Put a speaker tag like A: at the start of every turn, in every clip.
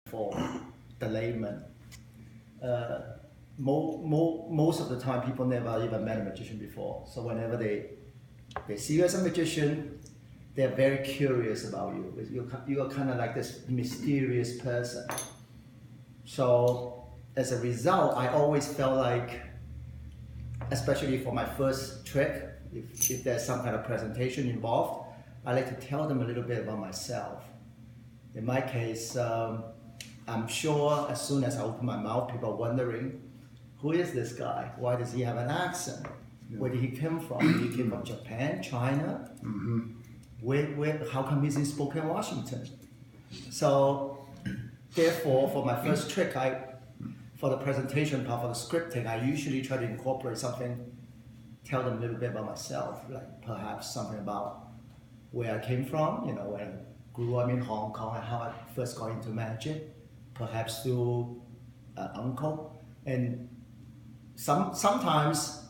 A: for the layman. Most of the time, people never even met a magician before. So whenever they see you as a magician, they're very curious about you. You're kind of like this mysterious person. So as a result, I always felt like, especially for my first trick, if there's some kind of presentation involved, I like to tell them a little bit about myself. In my case, I'm sure as soon as I open my mouth, people are wondering, who is this guy? Why does he have an accent? Where did he come from? Did he came from Japan, China? How come he's in Spokane, Washington? So therefore, for my first trick, for the presentation part, for the scripting, I usually try to incorporate something, tell them a little bit about myself, like perhaps something about where I came from, when I grew up in Hong Kong and how I first got into magic, perhaps through an uncle. And sometimes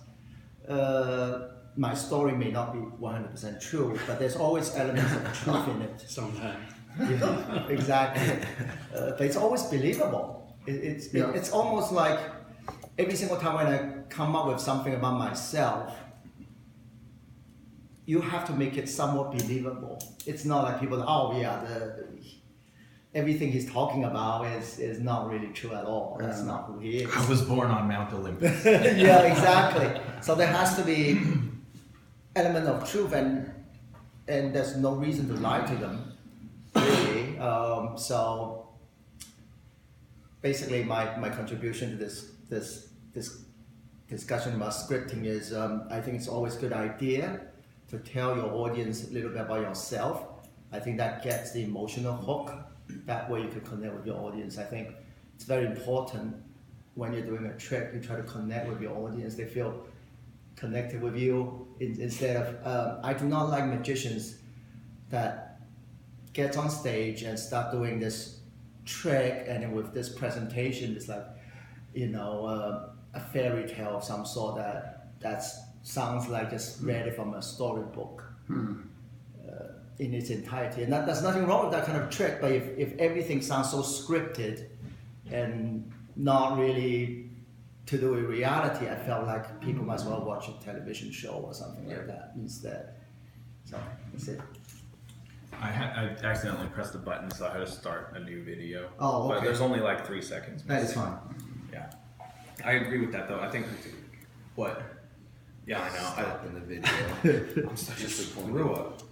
A: my story may not be 100% true, but there's always elements of truth in it.
B: Sometimes.
A: Yeah, exactly. But it's always believable. It's almost like every single time when I come up with something about myself, you have to make it somewhat believable. It's not like people, everything he's talking about is not really true at all. That's not who he is.
C: I was born on Mount Olympus.
A: Yeah, exactly. So there has to be element of truth, and there's no reason to lie to them, really. So basically, my contribution to this discussion about scripting is, I think it's always a good idea to tell your audience a little bit about yourself. I think that gets the emotional hook. That way you can connect with your audience. I think it's very important when you're doing a trick, you try to connect with your audience. They feel connected with you instead of, I do not like magicians that get on stage and start doing this trick, and then with this presentation, it's like, a fairy tale of some sort that sounds like just read it from a storybook. In its entirety, and there's nothing wrong with that kind of trick, but if everything sounds so scripted and not really to do with reality, I felt like people might as well watch a television show or something like that instead. So that's it.
C: I accidentally pressed a button, so I had to start a new video.
A: Oh, okay.
C: But there's only like 3 seconds.
A: That is fine.
C: Yeah. I agree with that, though. I think... What? Yeah, I know.
B: Stop in the video.
C: I'm such a screw up.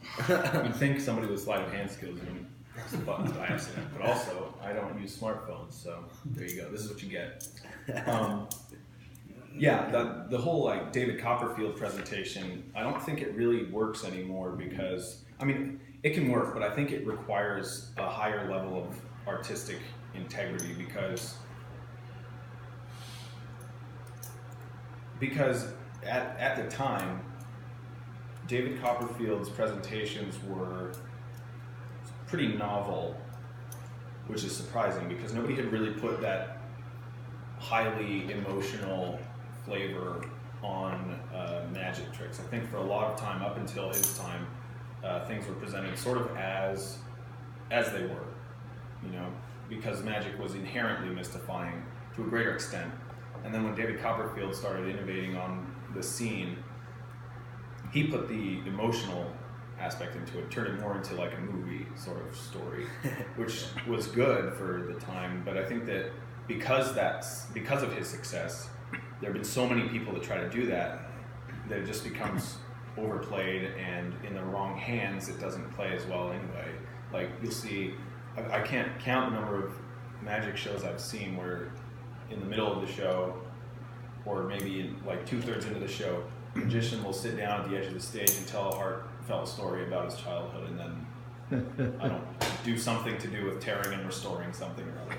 C: You'd think somebody with sleight of hand skills would press the buttons by accident, but also I don't use smartphones, so there you go. This is what you get. The whole David Copperfield presentation, I don't think it really works anymore because it can work, but I think it requires a higher level of artistic integrity because at the time, David Copperfield's presentations were pretty novel, which is surprising because nobody had really put that highly emotional flavor on magic tricks. I think for a lot of time, up until his time, things were presented sort of as they were, because magic was inherently mystifying to a greater extent. And then when David Copperfield started innovating on the scene, he put the emotional aspect into it, turned it more into like a movie sort of story, which was good for the time. But I think that because of his success, there have been so many people that try to do that it just becomes overplayed, and in the wrong hands, it doesn't play as well anyway. Like you'll see, I can't count the number of magic shows I've seen where in the middle of the show, or maybe like 2/3 into the show, the magician will sit down at the edge of the stage and tell a heartfelt story about his childhood, and then I don't do something to do with tearing and restoring something or other.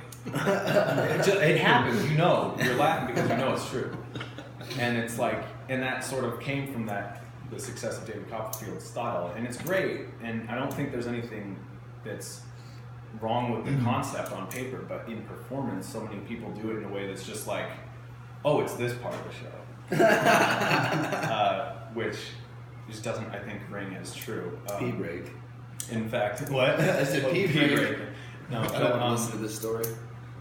C: It happens, you're laughing because you know it's true. And it's like, and that sort of came from the success of David Copperfield's style, and it's great, and I don't think there's anything that's wrong with the concept on paper, but in performance, so many people do it in a way that's just like, oh, it's this part of the show, which just doesn't, I think, ring as true.
B: Pee break.
C: In fact, what?
B: I said pee break.
C: No,
B: I don't want to listen to this story.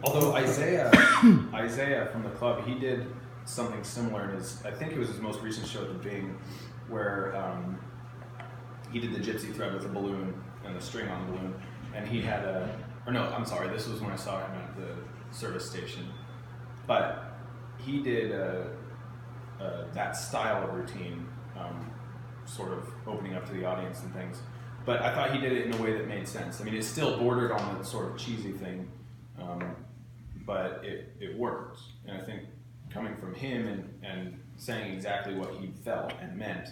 C: Although Isaiah from the club, he did something similar in his, I think it was his most recent show at the Bing, where he did the gypsy thread with a balloon and the string on the balloon, and he had this was when I saw him at the service station, but he did that style of routine, sort of opening up to the audience and things, but I thought he did it in a way that made sense. I mean, it still bordered on the sort of cheesy thing, but it worked, and I think coming from him and saying exactly what he felt and meant,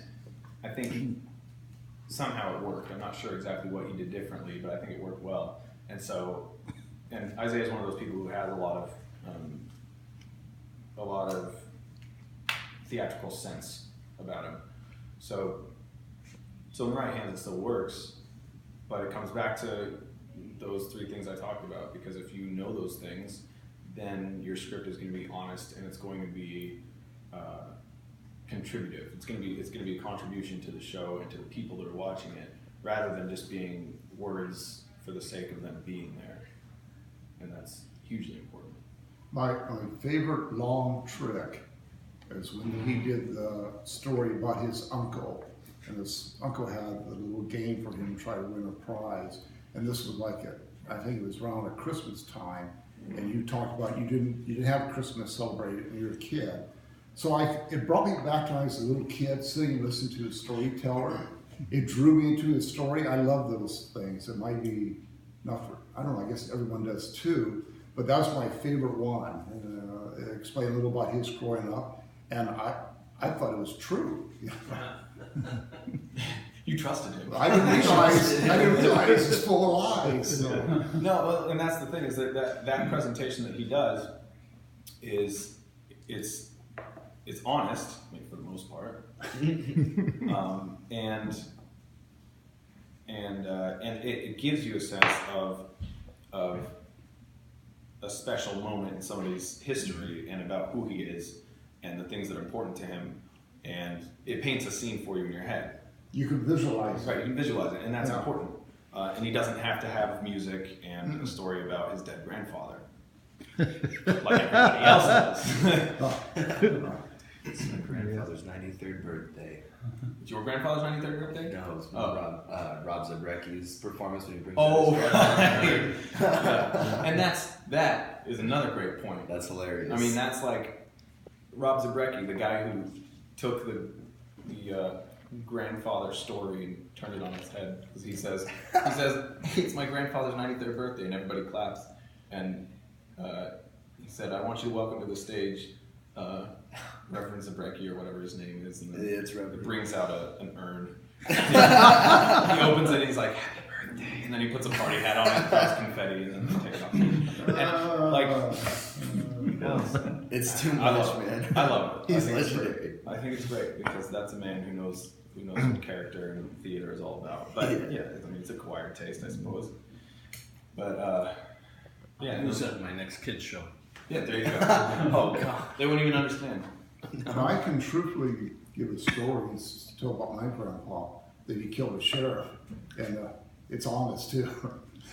C: I think somehow it worked. I'm not sure exactly what he did differently, but I think it worked well. And so, and Isaiah is one of those people who has a lot of theatrical sense about him. So in the right hands, it still works, but it comes back to those three things I talked about, because if you know those things, then your script is going to be honest, and it's going to be contributive. It's going to be a contribution to the show and to the people that are watching it, rather than just being words for the sake of them being there. And that's hugely important.
D: My favorite long trick is when he did the story about his uncle, and his uncle had a little game for him to try to win a prize, and this was like I think it was around at Christmas time, and you talked about you didn't have Christmas celebrated when you were a kid. So it brought me back to when I was a little kid sitting and listening to a storyteller. It drew me into his story. I love those things. It might be not for, I don't know, I guess everyone does too, but that was my favorite one. And, it explained a little about his growing up, and I thought it was true.
C: You trusted him.
D: I didn't realize it's full of lies. So.
C: No, well, and that's the thing, is that presentation that he does is it's honest, I mean, for the most part, and it gives you a sense of a special moment in somebody's history and about who he is and the things that are important to him, and it paints a scene for you in your head.
D: You can visualize it.
C: Right, you can visualize it, and that's important. And he doesn't have to have music and a story about his dead grandfather, like everybody else does.
B: It's my grandfather's 93rd birthday.
C: It's your grandfather's 93rd birthday?
B: No, it's Rob Zabrecki's performance when he brings
C: right. And that is another great point.
B: That's hilarious.
C: I mean, that's like Rob Zabrecki, the guy who took the grandfather story and turned it on its head, because he says it's my grandfather's 93rd birthday, and everybody claps, and he said, I want you to welcome to the stage Reverend Zabrecki, or whatever his name is, and then it brings out an urn. He opens it and he's like, happy birthday, and then he puts a party hat on and throws confetti and then takes off. And
B: it's too much, man.
C: I love it.
B: He's legendary.
C: I think it's great because that's a man who knows what character and theater is all about. But yeah, I mean, it's acquired taste, I suppose. But yeah,
E: who's at my next kids show?
C: Yeah, there you go. Oh God, they wouldn't even understand.
D: And I can truthfully give a story still about my grandpa, that he killed a sheriff, and it's honest too.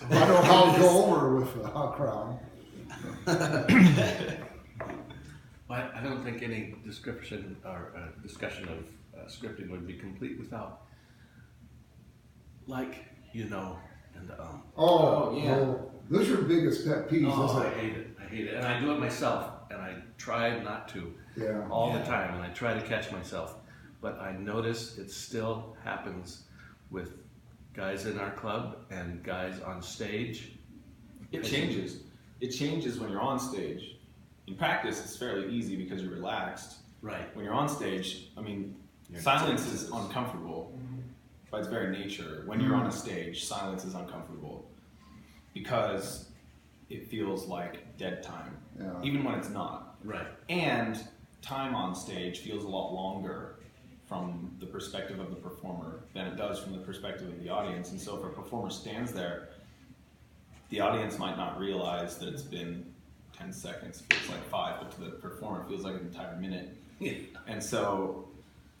D: I don't know how to go over with a crowd.
E: I don't think any description or discussion of scripting would be complete without, and
D: Oh, yeah. Those are your biggest pet peeves, isn't
E: I
D: it?
E: hate it. I hate it, and I do it myself, and I try not to.
D: Yeah.
E: All the time, and I try to catch myself. But I notice it still happens with guys in our club and guys on stage.
C: It changes. It changes when you're on stage. In practice, it's fairly easy because you're relaxed.
E: Right.
C: When you're on stage, I mean, silence is uncomfortable by its very nature. When you're on a stage, silence is uncomfortable because it feels like dead time, even when it's not.
E: Right.
C: And time on stage feels a lot longer from the perspective of the performer than it does from the perspective of the audience. And so if a performer stands there, the audience might not realize that it's been 10 seconds, it feels like 5, but to the performer it feels like an entire minute.
E: Yeah.
C: And so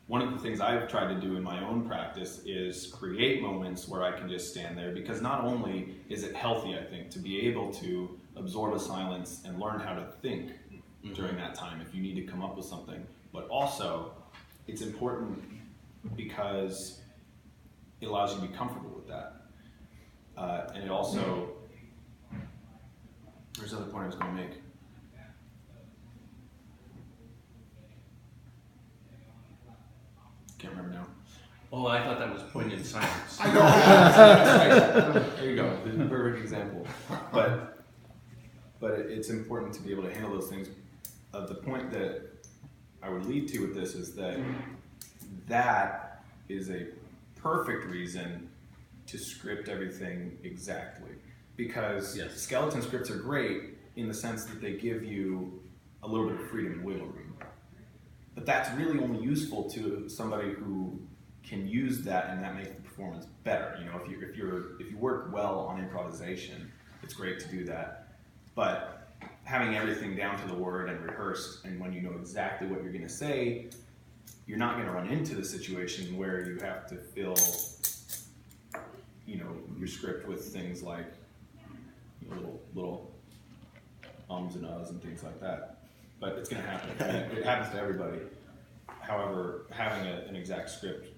C: one of the things I've tried to do in my own practice is create moments where I can just stand there, because not only is it healthy, I think, to be able to absorb a silence and learn how to think during that time if you need to come up with something, but also it's important because it allows you to be comfortable with that. And it also, there's another point I was going to make. Can't remember now.
E: Oh, I thought that was poignant silence.
D: I know.
C: There you go, the perfect example. But it's important to be able to handle those things. The point that I would lead to with this is that that is a perfect reason to script everything exactly. Because
E: yes.
C: skeleton scripts are great in the sense that they give you a little bit of freedom and wiggle room. But that's really only useful to somebody who can use that, and that makes the performance better. You know, if you work well on improvisation, it's great to do that. But having everything down to the word and rehearsed, and when you know exactly what you're going to say, you're not going to run into the situation where you have to fill, you know, your script with things like little ums and uhs and things like that. But it's going to happen. It happens to everybody. However, having an exact script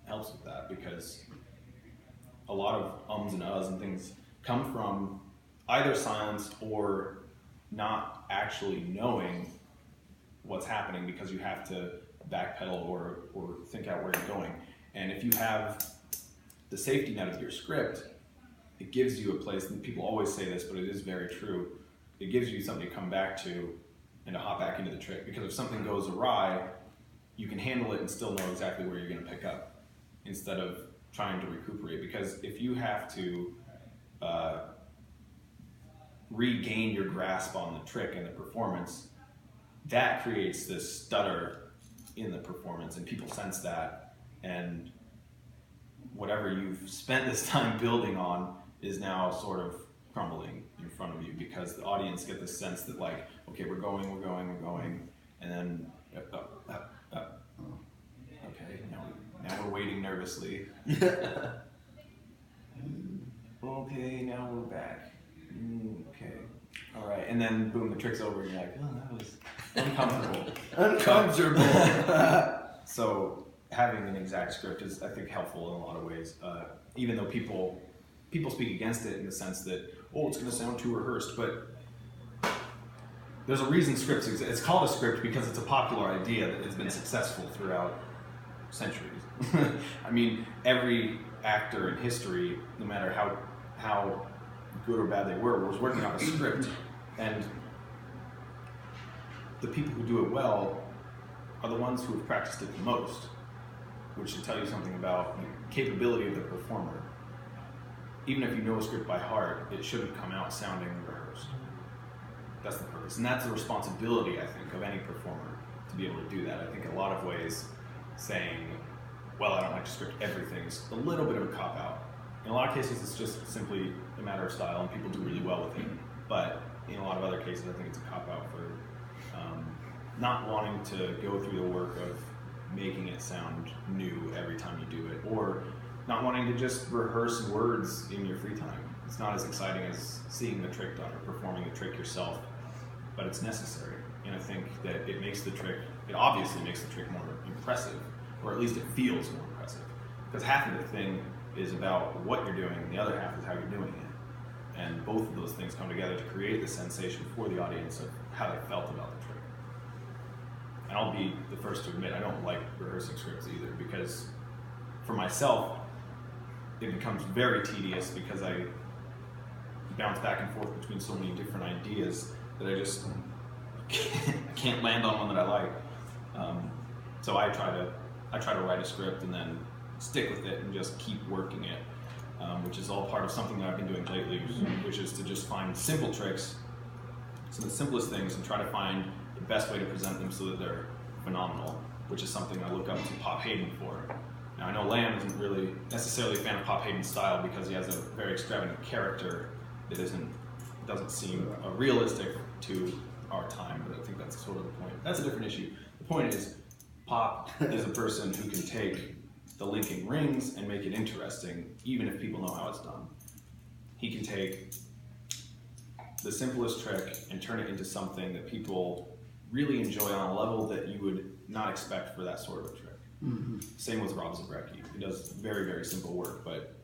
C: helps with that, because a lot of ums and uhs and things come from either silence or not actually knowing what's happening, because you have to backpedal or think out where you're going. And if you have the safety net of your script, it gives you a place, and people always say this, but it is very true, it gives you something to come back to and to hop back into the trick. Because if something goes awry, you can handle it and still know exactly where you're going to pick up, instead of trying to recuperate. Because if you have to regain your grasp on the trick and the performance, that creates this stutter in the performance, and people sense that, and whatever you've spent this time building on is now sort of crumbling in front of you, because the audience get the sense that, like, okay, we're going, and then okay, now we're waiting nervously. Okay, now we're back. Okay, all right, and then boom, the trick's over, and you're like, oh, that was uncomfortable. So having an exact script is, I think, helpful in a lot of ways. Even though people speak against it in the sense that, oh, it's going to sound too rehearsed, but there's a reason scripts exist. It's called a script because it's a popular idea that has been successful throughout centuries. I mean, every actor in history, no matter how good or bad they were, was working on a script, and the people who do it well are the ones who have practiced it the most, which should tell you something about the capability of the performer. Even if you know a script by heart, it shouldn't come out sounding rehearsed. That's the purpose, and that's the responsibility, I think, of any performer, to be able to do that. I think in a lot of ways, saying, well, I don't like to script everything, is a little bit of a cop-out. In a lot of cases, it's just simply a matter of style, and people do really well with it. But in a lot of other cases, I think it's a cop-out for not wanting to go through the work of making it sound new every time you do it, or not wanting to just rehearse words in your free time. It's not as exciting as seeing the trick done or performing the trick yourself, but it's necessary. And I think that it obviously makes the trick more impressive, or at least it feels more impressive. Because half of the thing is about what you're doing, and the other half is how you're doing it. And both of those things come together to create the sensation for the audience of how they felt about the trick. And I'll be the first to admit, I don't like rehearsing scripts either, because for myself, it becomes very tedious, because I bounce back and forth between so many different ideas that I just can't land on one that I like. So I try to write a script and then stick with it and just keep working it, which is all part of something that I've been doing lately, which is to just find simple tricks, some of the simplest things, and try to find the best way to present them so that they're phenomenal, which is something I look up to Pop Hayden for. Now, I know Lamb isn't really necessarily a fan of Pop Hayden's style because he has a very extravagant character that doesn't seem realistic to our time, but I think that's sort of the point. That's a different issue. The point is, Pop is a person who can take the linking rings and make it interesting, even if people know how it's done. He can take the simplest trick and turn it into something that people really enjoy on a level that you would not expect for that sort of a trick. Same with Rob Zabrecki. He does very, very simple work, but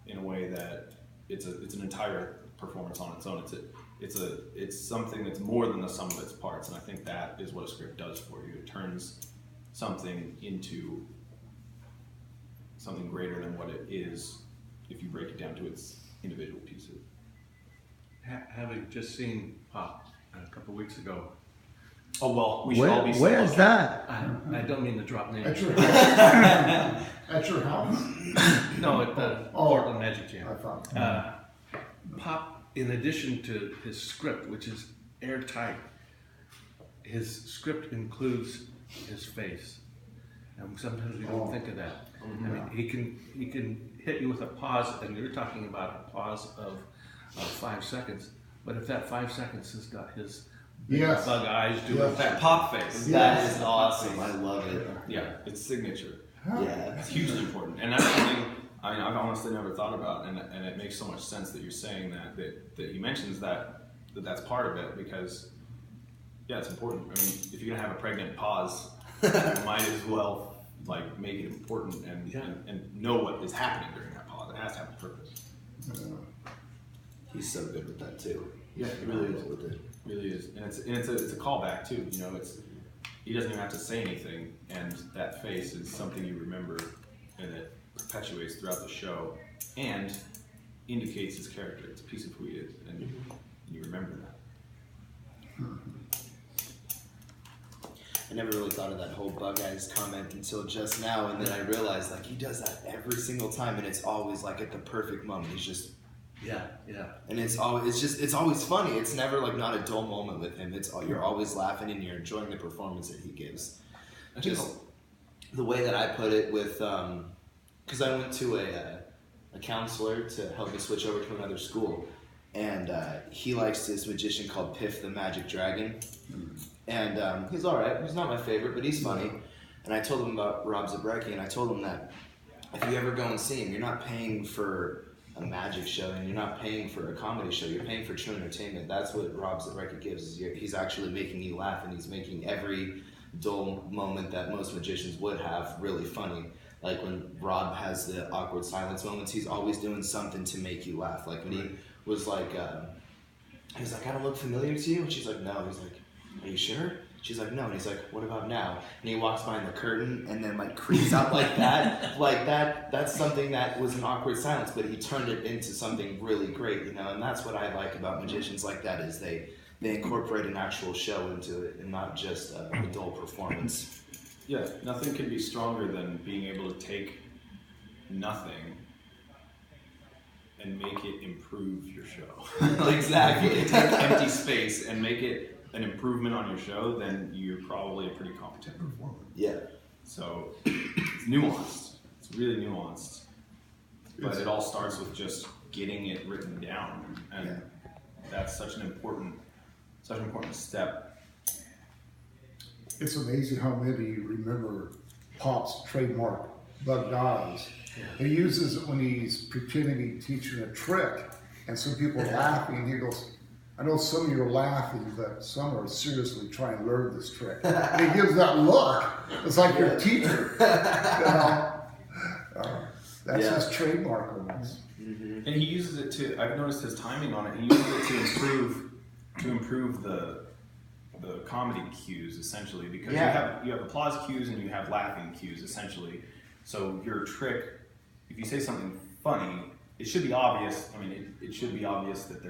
C: in a way that it's an entire performance on its own. It's something that's more than the sum of its parts, and I think that is what a script does for you. It turns something into something greater than what it is if you break it down to its individual pieces.
E: Having just seen Pop a couple weeks ago,
C: Oh well, we should all be.
A: Where's that?
E: I don't mean to drop
D: At
E: names.
D: your house? At your house?
E: No, at the
D: Oh.
E: Portland Magic Jam.
D: I thought.
E: Pop, in addition to his script, which is airtight, his script includes his face, and sometimes we don't think of that. I mean, he can hit you with a pause, and you're talking about a pause of 5 seconds. But if that 5 seconds has got his big
D: Yes.
E: bug eyes doing
D: Yes.
C: That pop face.
B: That is awesome. I love it.
C: Yeah, it's signature.
B: Yeah.
C: It's hugely important, and that's something I've honestly never thought about, and it makes so much sense that you're saying that he mentions that's part of it, because yeah, it's important. I mean, if you're gonna have a pregnant pause, you might as well like make it important and know what is happening during that pause. It has to have a purpose.
B: He's so good with that too.
C: Yeah,
B: He really is with it.
C: Really is, and it's a callback too. You know, he doesn't even have to say anything, and that face is something you remember, and it perpetuates throughout the show, and indicates his character. It's a piece of who he is, and you remember that.
B: I never really thought of that whole bug eyes comment until just now, and then I realized like he does that every single time, and it's always like at the perfect moment. He's just
E: yeah.
B: and it's always funny. It's never like not a dull moment with him. You're always laughing and you're enjoying the performance that he gives. Just the way that I put it with, because I went to a counselor to help me switch over to another school, and he likes this magician called Piff the Magic Dragon, and he's all right. He's not my favorite, but he's funny. And I told him about Rob Zabrecki, and I told him that if you ever go and see him, you're not paying for a magic show, and you're not paying for a comedy show. You're paying for true entertainment. That's what Rob Zabrecki gives. He's actually making you laugh, and he's making every dull moment that most magicians would have really funny. Like when Rob has the awkward silence moments, he's always doing something to make you laugh. Like when he was like, I don't look familiar to you? And she's like, no. He's like, are you sure? She's like, no. And he's like, what about now? And he walks behind the curtain and then like creeps out like that. Like that's something that was an awkward silence, but he turned it into something really great, you know? And that's what I like about magicians like that, is they incorporate an actual show into it and not just a dull performance.
C: Yeah, nothing can be stronger than being able to take nothing and make it improve your show.
B: Exactly.
C: If you can take empty space and make it an improvement on your show, then you're probably a pretty competent performer.
B: Yeah.
C: So it's nuanced. It's really nuanced. But it all starts with just getting it written down, and that's such an important step.
D: It's amazing how many remember Pop's trademark bugged eyes. He uses it when he's pretending he's teaching a trick, and some people are laughing. He goes, I know some of you are laughing, but some are seriously trying to learn this trick. And he gives that look. It's like your teacher. That's his trademark almost.
C: And he uses it to, I've noticed his timing on it, he uses it to improve the comedy cues, essentially, because you have applause cues and you have laughing cues, essentially. So your trick, if you say something funny, it should be obvious. I mean, it should be obvious that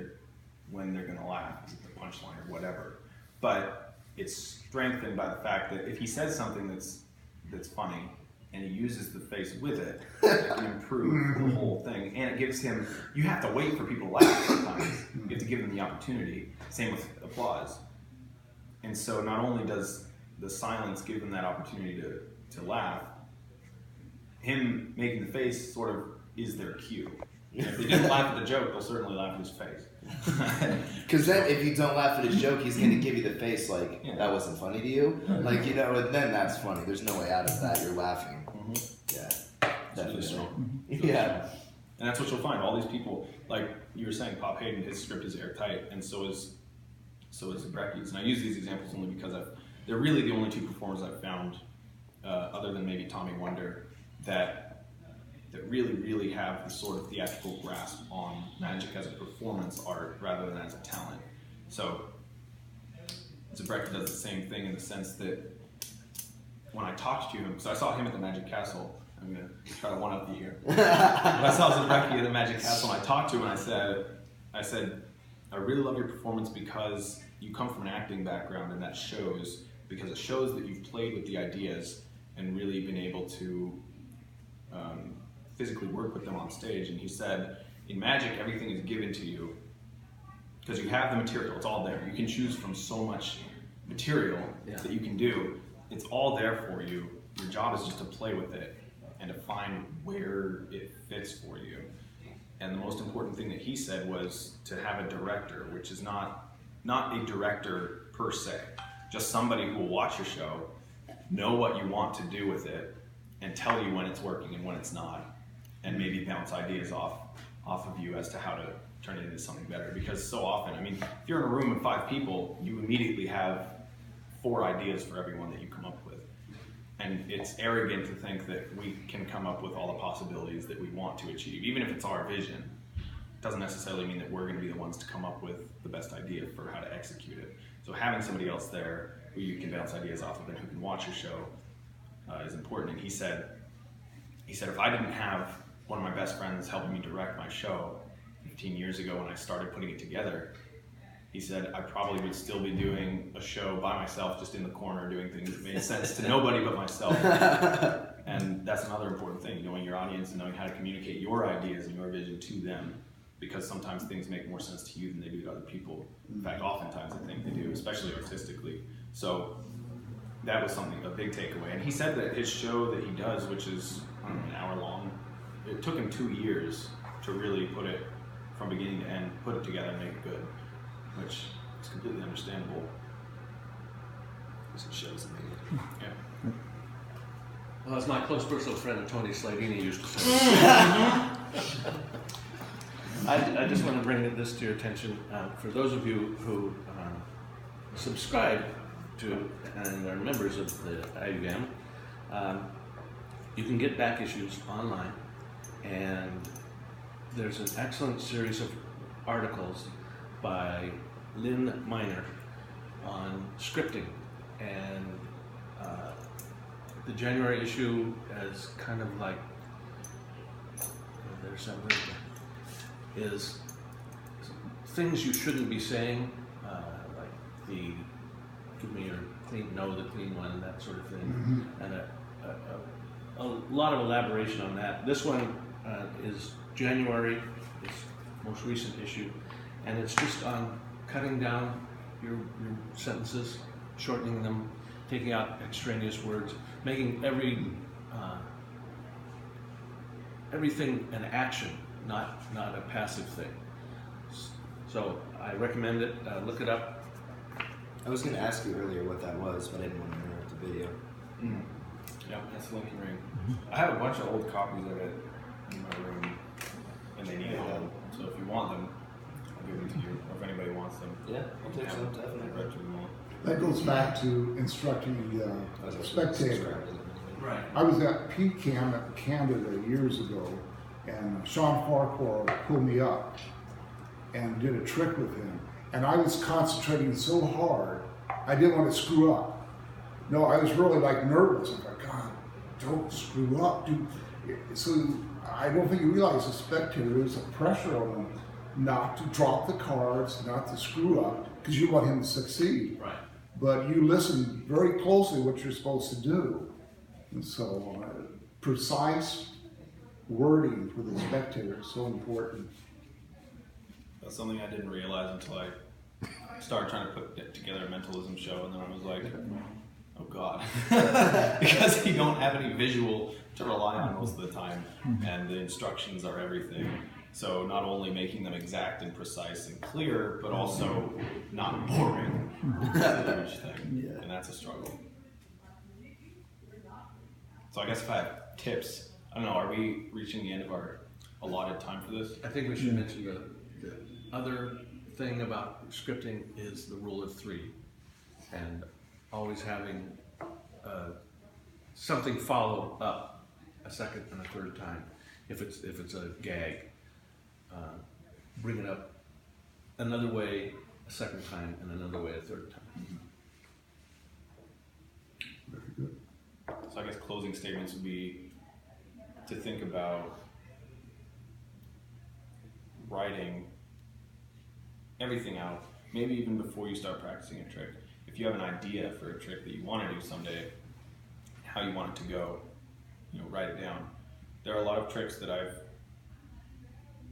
C: when they're gonna laugh, the punchline or whatever. But it's strengthened by the fact that if he says something that's funny and he uses the face with it, it can improve the whole thing. And it gives him, you have to wait for people to laugh sometimes. You have to give them the opportunity. Same with applause. And so not only does the silence give them that opportunity to laugh, him making the face sort of is their cue. And if they didn't laugh at the joke, they'll certainly laugh at his face.
B: Because then if you don't laugh at his joke, he's going to give you the face like,
C: Yeah.
B: that wasn't funny to you. Like, you know, and then that's funny. There's no way out of that. You're laughing. Yeah.
C: It's really
B: Definitely.
C: strong.
B: Yeah.
C: And that's what you'll find. All these people, like you were saying, Pop Hayden, his script is airtight, and so is Brecky's. And I use these examples only because they're really the only two performers I've found, other than maybe Tommy Wonder, that really, really have the sort of theatrical grasp on magic as a performance art rather than as a talent. So Zabrecki does the same thing in the sense that when I talked to him, because I saw him at the Magic Castle, I'm going to try to one-up you here. When I saw Zabrecki at the Magic Castle and I talked to him and I said, I really love your performance because you come from an acting background and that shows, because it shows that you've played with the ideas and really been able to physically work with them on stage. And he said, in magic, everything is given to you because you have the material. It's all there. You can choose from so much material that you can do. It's all there for you. Your job is just to play with it and to find where it fits for you. And the most important thing that he said was to have a director, which is not a director per se, just somebody who will watch your show, know what you want to do with it, and tell you when it's working and when it's not, and maybe bounce ideas off of you as to how to turn it into something better. Because so often, I mean, if you're in a room with 5 people, you immediately have 4 ideas for everyone that you come up with. And it's arrogant to think that we can come up with all the possibilities that we want to achieve. Even if it's our vision, it doesn't necessarily mean that we're going to be the ones to come up with the best idea for how to execute it. So having somebody else there who you can bounce ideas off of and who can watch your show is important. And he said, if I didn't have one of my best friends helping me direct my show 15 years ago when I started putting it together, he said, I probably would still be doing a show by myself, just in the corner, doing things that made sense to nobody but myself. And that's another important thing, knowing your audience and knowing how to communicate your ideas and your vision to them, because sometimes things make more sense to you than they do to other people. In fact, oftentimes I think they do, especially artistically. So that was a big takeaway. And he said that his show that he does, which is an hour long, it took him 2 years to really put it from beginning to end, put it together and make it good, which is completely understandable.
B: Because it shows that they
C: Yeah.
E: Well, as my close personal friend Tony Sladini used to say, I just want to bring this to your attention. For those of you who subscribe to and are members of the IUM, you can get back issues online, and there's an excellent series of articles by Lynn Miner on scripting, and the January issue is kind of like, there's that word, is things you shouldn't be saying, like the give me your the clean one, that sort of thing, and a lot of elaboration on that. This one is January, this most recent issue, and it's just on cutting down your sentences, shortening them, taking out extraneous words, making everything an action, not a passive thing. So I recommend it. Look it up.
B: I was going to ask you earlier what that was, but I didn't want to interrupt the video.
C: Yeah, that's Lincoln Ring. I have a bunch of old copies of it in my room, and they need a home. So if you want them, I'll give them to you. Or if anybody wants them,
B: Yeah, I'll take some,
C: I've
B: definitely.
C: read through them all.
D: That goes back to instructing the spectator.
E: Right.
D: I was at PCAM at Canada years ago, and Sean Farquhar pulled me up and did a trick with him. And I was concentrating so hard, I didn't want to screw up. No, I was really like nervous. I was like, God, don't screw up, dude. So I don't think you realize the spectator, there's a pressure on them not to drop the cards, not to screw up, because you want him to succeed.
E: Right.
D: But you listen very closely what you're supposed to do. And so precise wording for the spectator is so important.
C: That's something I didn't realize until I started trying to put together a mentalism show, and then I was like, oh God. Because you don't have any visual to rely on most of the time, and the instructions are everything. So not only making them exact and precise and clear, but also not boring. That's a huge thing,
A: Yeah.
C: and that's a struggle. So I guess if I have tips, I don't know, are we reaching the end of our allotted time for this?
E: I think we should mention the other thing about scripting is the rule of three, and always having something follow up a second and a third time. If it's a gag, bring it up another way a second time and another way a third time.
D: Very good.
C: So I guess closing statements would be to think about writing everything out, maybe even before you start practicing a trick. If you have an idea for a trick that you want to do someday, how you want it to go, write it down. There are a lot of tricks that I've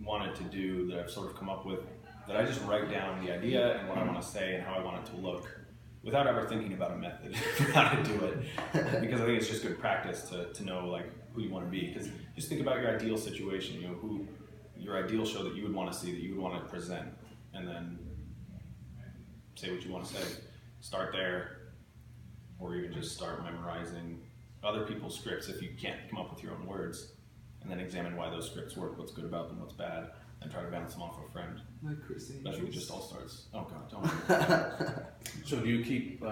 C: wanted to do that I've sort of come up with that I just write down the idea and what I want to say and how I want it to look without ever thinking about a method for how to do it, because I think it's just good practice to know like who you want to be. Because just think about your ideal situation, who your ideal show that you would want to see, that you would want to present, and then say what you want to say. Start there, or even just start memorizing other people's scripts if you can't come up with your own words, and then examine why those scripts work, what's good about them, what's bad, and try to bounce them off a friend.
B: Like Chris
C: I think it
B: Angels.
C: just all starts. Oh God, don't.
E: So do you keep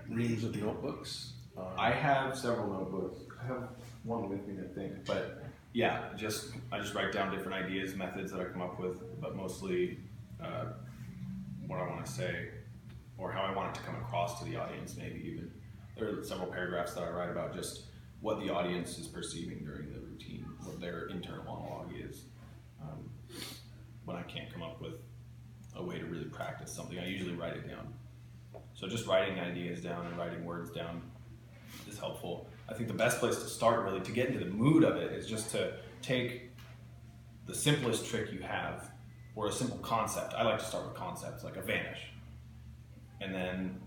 E: reams of notebooks?
C: I have several notebooks. I have one with me, I think. But yeah, I just write down different ideas, methods that I come up with, but mostly what I want to say or how I want it to come across to the audience. Maybe even there are several paragraphs that I write about just what the audience is perceiving during the routine, what their internal monologue is. When I can't come up with a way to really practice something, I usually write it down. So just writing ideas down and writing words down is helpful. I think the best place to start really to get into the mood of it is just to take the simplest trick you have or a simple concept. I like to start with concepts like a vanish and then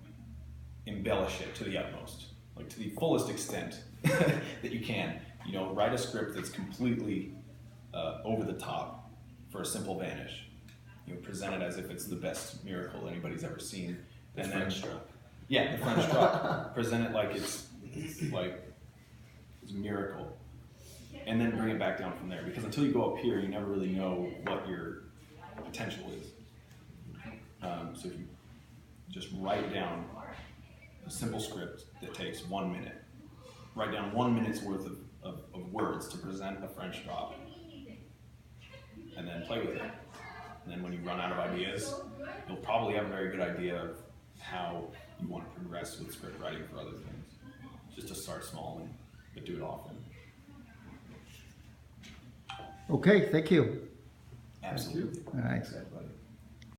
C: embellish it to the utmost, like to the fullest extent that you can. Write a script that's completely over the top for a simple vanish. Present it as if it's the best miracle anybody's ever seen.
B: The French drop.
C: Yeah, the French drop. Present it like it's a miracle. And then bring it back down from there. Because until you go up here, you never really know what your potential is. So if you just write down a simple script that takes 1 minute, write down 1 minute's worth of words to present a French drop, and then play with it. And then when you run out of ideas, you'll probably have a very good idea of how you want to progress with script writing for other things. Just to start small, but do it often.
A: Okay, thank you.
B: Absolutely.
A: All right.
B: Thanks, everybody.